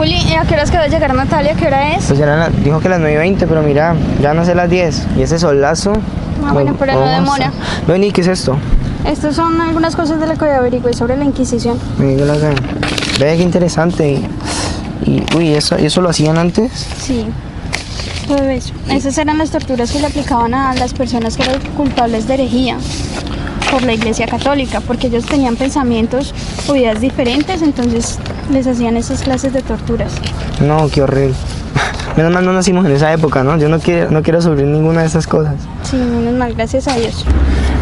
Juli, ¿y a qué horas quedó llegar Natalia? ¿Qué hora es? Pues dijo que las 9:20, pero mira, ya van a ser las 10. Y ese solazo... Ah, bueno, pero no demora. Ven, ¿y qué es esto? Estas son algunas cosas de lo que averigüé sobre la Inquisición. Yo las veo. Ve qué interesante. Uy, ¿eso lo hacían antes? Sí, todo eso. Esas eran las torturas que le aplicaban a las personas que eran culpables de herejía por la Iglesia Católica, porque ellos tenían pensamientos o ideas diferentes, entonces les hacían esas clases de torturas. No, qué horrible. Menos mal no nacimos en esa época, ¿no? Yo no quiero sufrir ninguna de esas cosas. Sí, menos mal, gracias a Dios.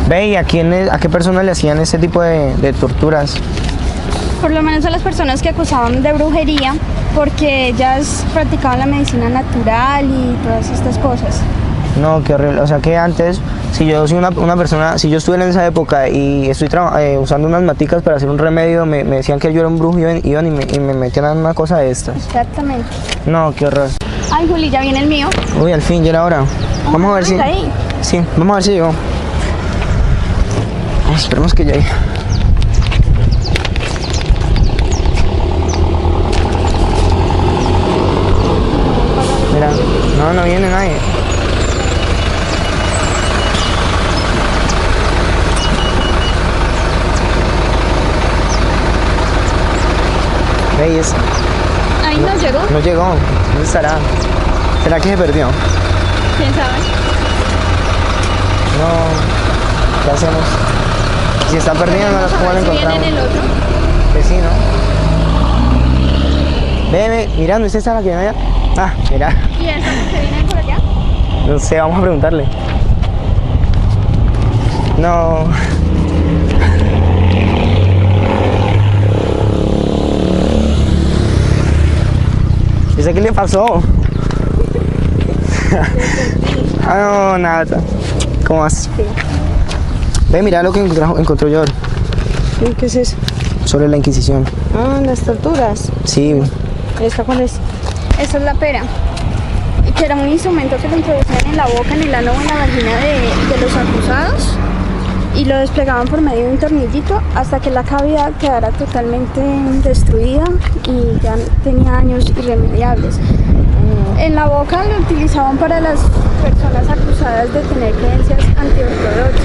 Ve, ¿y a qué personas le hacían ese tipo de torturas? Por lo menos a las personas que acusaban de brujería, porque ellas practicaban la medicina natural y todas estas cosas. No, qué horrible. O sea que antes, si yo soy una persona, si yo estuviera en esa época y estoy usando unas maticas para hacer un remedio, me decían que yo era un brujo y iban y me metían en una cosa de estas. Exactamente. No, qué horror. Ay, Juli, ya viene el mío. Uy, al fin, ya era hora. Vamos a ver si... Ahí. Sí, vamos a ver si llegó. Esperemos que llegue. Mira, no viene nadie. ¿Veis? Ahí no llegó. No llegó. ¿Dónde estará? ¿Será que se perdió? ¿Quién sabe? No. ¿Qué hacemos? Si está perdido, no las puedo encontrar. ¿Viene en el otro? Pues sí, ¿no? Ve, mira, ¿no es esa la que viene allá? Ah, mira. ¿Y esa que viene por allá? No sé, vamos a preguntarle. No. ¿Dice qué le pasó? Ah, no, nada. ¿Cómo vas? Sí. Ve, mira lo que encontró yo ¿Qué es eso? sobre la Inquisición. Ah, las torturas. Sí. ¿Esta cuál es? Esta es la pera, que era un instrumento que lo introducían en la boca, en el ano o en la vagina de los acusados y lo desplegaban por medio de un tornillito hasta que la cavidad quedara totalmente destruida y ya tenía daños irremediables. En la boca lo utilizaban para las personas acusadas de tener creencias antiortodoxas.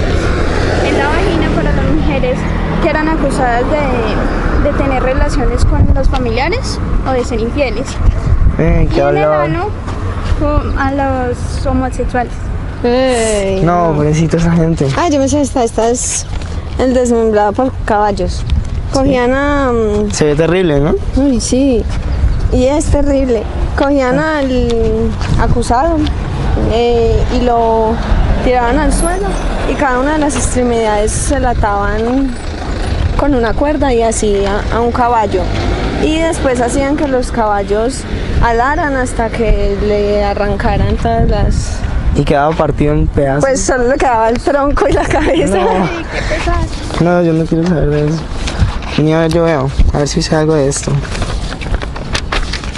En la vagina para las mujeres que eran acusadas de tener relaciones con los familiares o de ser infieles. Y ¿Qué en el hablaba? ano a los homosexuales. Ey, No, pobrecito esa gente. Ah, yo me sé esta es el desmembrado por caballos. Cogían a... Se ve terrible, ¿no? Uy, sí. Y es terrible. Cogían al acusado y lo tiraban al suelo y cada una de las extremidades se la ataban con una cuerda y así a un caballo. Y después hacían que los caballos alaran hasta que le arrancaran todas las... Y quedaba partido en pedazos. Pues solo le quedaba el tronco y la cabeza. No. Ay, qué pesado. No, yo no quiero saber de eso. Ni a ver, yo veo. A ver si sé algo de esto.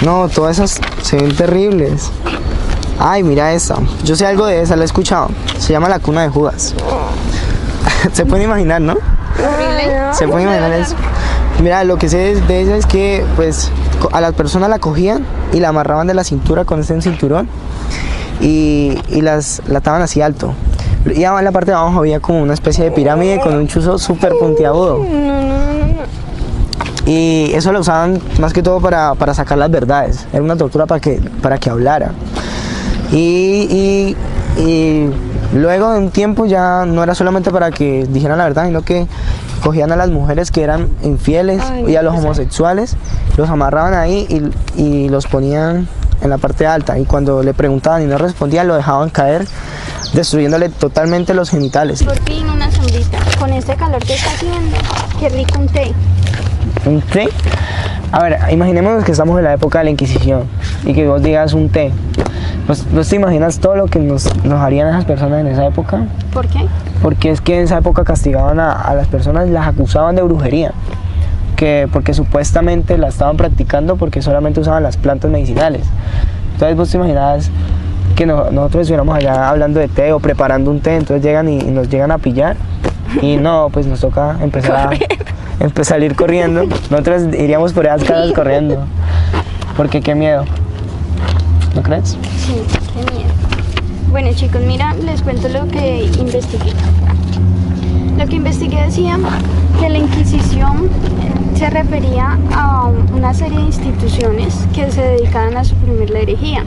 No, todas esas se ven terribles. Ay, mira esa. Yo sé algo de esa, la he escuchado. Se llama la cuna de Judas. Se pueden imaginar, ¿no? Horrible. Se pueden imaginar eso. Mira, lo que sé de ella es que pues a las personas la cogían y la amarraban de la cintura con este cinturón y la ataban así alto. Y en la parte de abajo había como una especie de pirámide con un chuzo súper puntiagudo. Y eso lo usaban más que todo para sacar las verdades. Era una tortura para que hablara. Y luego de un tiempo ya no era solamente para que dijeran la verdad, sino que cogían a las mujeres que eran infieles y a los homosexuales, los amarraban ahí y los ponían en la parte alta. Y cuando le preguntaban y no respondían, lo dejaban caer, destruyéndole totalmente los genitales. Por fin una sombrita. Con este calor que está haciendo, qué rico un té. ¿Un té? A ver, imaginémonos que estamos en la época de la Inquisición y que vos digas un té. ¿No te imaginas todo lo que nos harían esas personas en esa época? ¿Por qué? Porque es que en esa época castigaban a las personas, las acusaban de brujería, porque supuestamente la estaban practicando porque solamente usaban las plantas medicinales. Entonces vos te imaginas que nosotros estuviéramos allá hablando de té o preparando un té, entonces llegan y nos llegan a pillar y no, pues nos toca empezar a ir corriendo. Nosotros iríamos por esas casas corriendo. Porque qué miedo, ¿no crees? Sí, qué miedo. Bueno chicos, mira, les cuento lo que investigué. Lo que investigué decía que la Inquisición se refería a una serie de instituciones que se dedicaban a suprimir la herejía.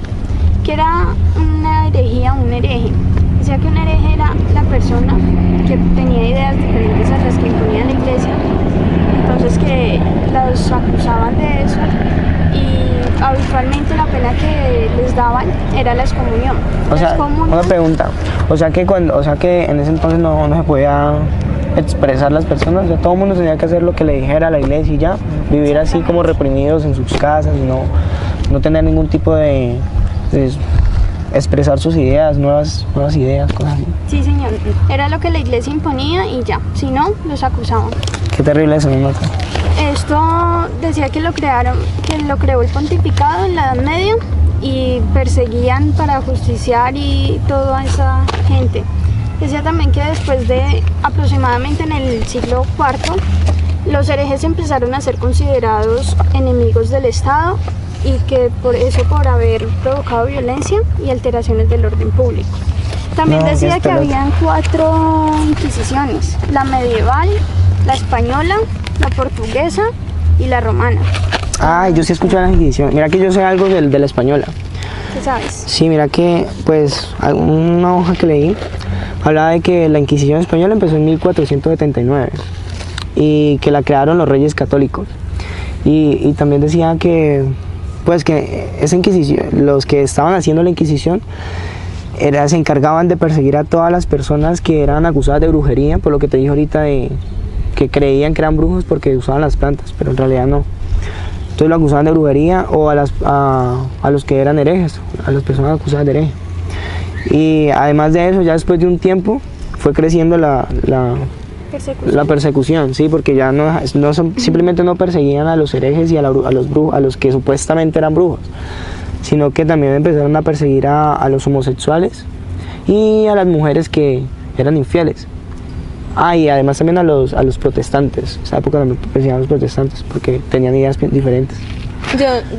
¿Qué era una herejía o un hereje? Decía que un hereje era la persona que tenía ideas diferentes a las que imponía la iglesia, entonces que los acusaban de eso y habitualmente la pena que les daban era la excomunión. O sea, una pregunta, o sea que en ese entonces no se podía expresar las personas, o sea, todo el mundo tenía que hacer lo que le dijera la iglesia y ya, vivir así como reprimidos en sus casas, no tener ningún tipo de expresar sus ideas, nuevas ideas, cosas así. Sí, señor, era lo que la iglesia imponía y ya, si no, los acusaban. Qué terrible eso, ¿no? Esto decía que lo creó el pontificado en la Edad Media y perseguían para justiciar y toda esa gente. Decía también que después de aproximadamente en el siglo IV, los herejes empezaron a ser considerados enemigos del Estado y que por haber provocado violencia y alteraciones del orden público. También decía que habían 4 inquisiciones: la medieval, la española, la portuguesa y la romana. Ah, yo sí escuché la Inquisición. Mira que yo sé algo de la española. ¿Qué sabes? Sí, mira que, pues, una hoja que leí hablaba de que la Inquisición española empezó en 1479 y que la crearon los reyes católicos. Y también decía que, pues, que esa Inquisición, los que estaban haciendo la Inquisición, se encargaban de perseguir a todas las personas que eran acusadas de brujería, por lo que te dije ahorita, de que creían que eran brujos porque usaban las plantas, pero en realidad no. Entonces lo acusaban de brujería o a los que eran herejes, a las personas acusadas de hereje. Y además de eso, ya después de un tiempo, fue creciendo la persecución, sí, porque ya simplemente no perseguían a los herejes y a los brujos, a los que supuestamente eran brujos, sino que también empezaron a perseguir a los homosexuales y a las mujeres que eran infieles. Y además también a los protestantes. En esa época también perseguían a los protestantes porque tenían ideas diferentes.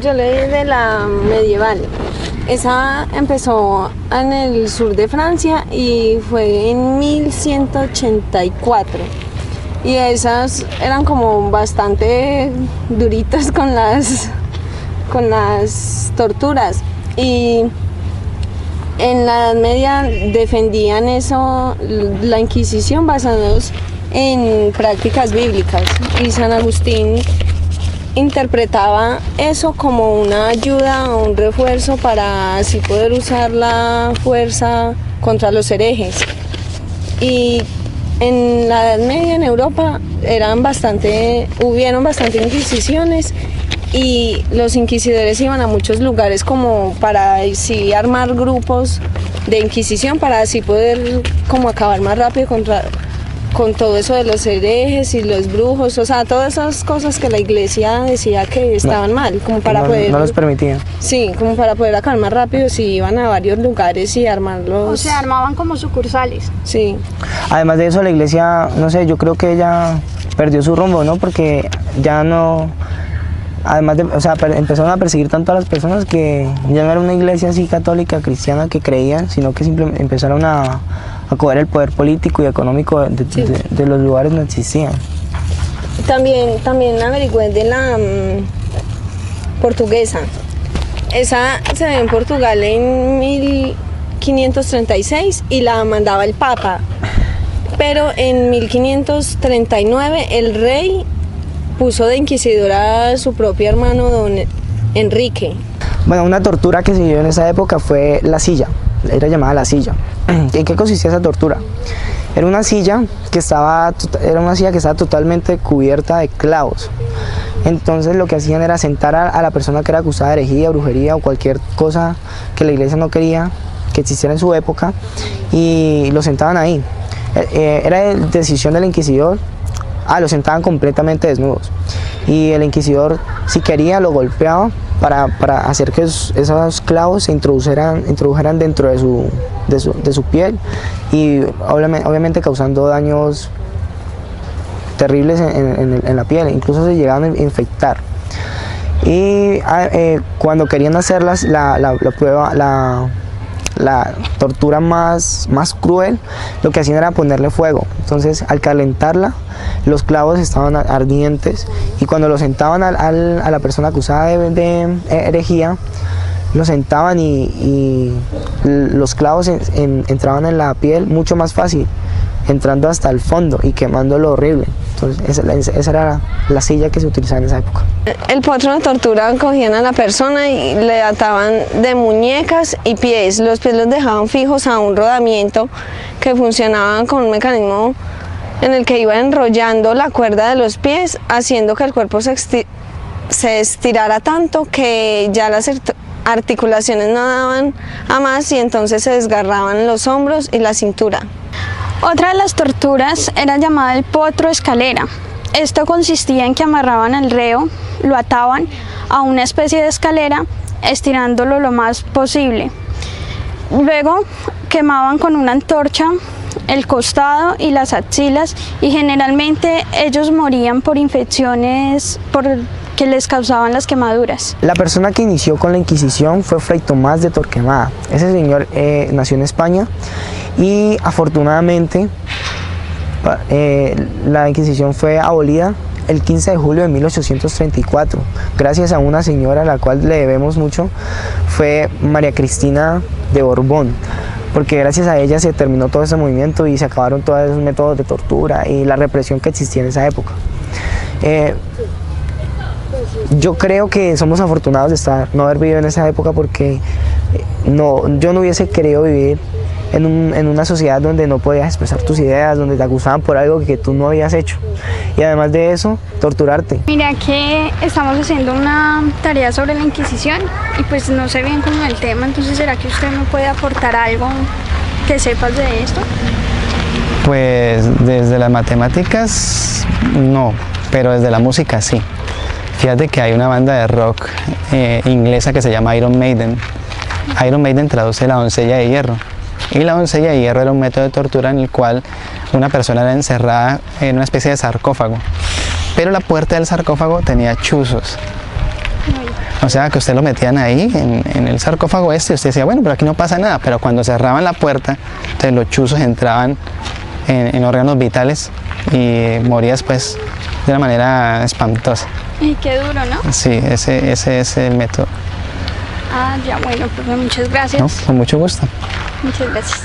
Yo leí de la medieval. Esa empezó en el sur de Francia y fue en 1184. Y esas eran como bastante duritas con las torturas. Y en la Edad Media defendían eso, la Inquisición, basados en prácticas bíblicas. Y San Agustín interpretaba eso como una ayuda o un refuerzo para así poder usar la fuerza contra los herejes. Y en la Edad Media en Europa hubieron bastante inquisiciones y los inquisidores iban a muchos lugares como para así armar grupos de inquisición para así poder como acabar más rápido con todo eso de los herejes y los brujos, o sea, todas esas cosas que la iglesia decía que estaban mal, como para poder... No los permitía. Sí, como para poder acabar más rápido, si iban a varios lugares y armarlos... O sea, armaban como sucursales. Sí. Además de eso, la iglesia, no sé, yo creo que ella perdió su rumbo, ¿no? Porque ya no... Además de, o sea, empezaron a perseguir tanto a las personas que ya no era una iglesia así católica, cristiana que creían, sino que simplemente empezaron a coger el poder político y económico de los lugares donde existían. También averigüé de la portuguesa. Esa se ve en Portugal en 1536 y la mandaba el Papa. Pero en 1539 el rey puso de inquisidor a su propio hermano don Enrique. Bueno, una tortura que se dio en esa época fue la silla, era llamada la silla. ¿En qué consistía esa tortura? Era una silla que estaba totalmente cubierta de clavos. Entonces lo que hacían era sentar a la persona que era acusada de herejía, brujería o cualquier cosa que la iglesia no quería que existiera en su época y lo sentaban ahí. Era decisión del inquisidor. Lo sentaban completamente desnudos y el inquisidor, si quería, lo golpeaba para hacer que esos clavos se introdujeran dentro de su piel y obviamente causando daños terribles en la piel, incluso se llegaban a infectar. Y cuando querían hacer la prueba, la tortura más cruel, lo que hacían era ponerle fuego. Entonces, al calentarla, los clavos estaban ardientes, y cuando lo sentaban a la persona acusada de herejía, lo sentaban y los clavos entraban en la piel mucho más fácil, entrando hasta el fondo y quemándolo horrible. Entonces esa era la silla que se utilizaba en esa época. El potro de tortura cogían a la persona y le ataban de muñecas y pies. Los pies los dejaban fijos a un rodamiento que funcionaba con un mecanismo en el que iba enrollando la cuerda de los pies, haciendo que el cuerpo se estirara tanto que ya las articulaciones no daban a más, y entonces se desgarraban los hombros y la cintura. Otra de las torturas era llamada el potro escalera. Esto consistía en que amarraban al reo, lo ataban a una especie de escalera, estirándolo lo más posible. Luego quemaban con una antorcha el costado y las axilas, y generalmente ellos morían por infecciones que les causaban las quemaduras. La persona que inició con la Inquisición fue Fray Tomás de Torquemada. Ese señor nació en España, y afortunadamente la Inquisición fue abolida el 15 de julio de 1834, gracias a una señora a la cual le debemos mucho, fue María Cristina de Borbón, porque gracias a ella se terminó todo ese movimiento y se acabaron todos esos métodos de tortura y la represión que existía en esa época. Yo creo que somos afortunados de no haber vivido en esa época, porque yo no hubiese querido vivir en una sociedad donde no podías expresar tus ideas, donde te acusaban por algo que tú no habías hecho, y además de eso, torturarte. Mira que estamos haciendo una tarea sobre la Inquisición y pues no sé bien cómo es el tema, entonces ¿será que usted me puede aportar algo que sepas de esto? Pues desde las matemáticas no, pero desde la música sí. Fíjate que hay una banda de rock inglesa que se llama Iron Maiden. Iron Maiden traduce la doncella de hierro. Y la doncella de hierro era un método de tortura en el cual una persona era encerrada en una especie de sarcófago. Pero la puerta del sarcófago tenía chuzos. O sea, que usted lo metían ahí, en el sarcófago y usted decía, bueno, pero aquí no pasa nada. Pero cuando cerraban la puerta, entonces los chuzos entraban en órganos vitales y moría después de una manera espantosa. Y qué duro, ¿no? Sí, ese es el método. Ah, ya, bueno, pues muchas gracias. No, con mucho gusto. Muchas gracias.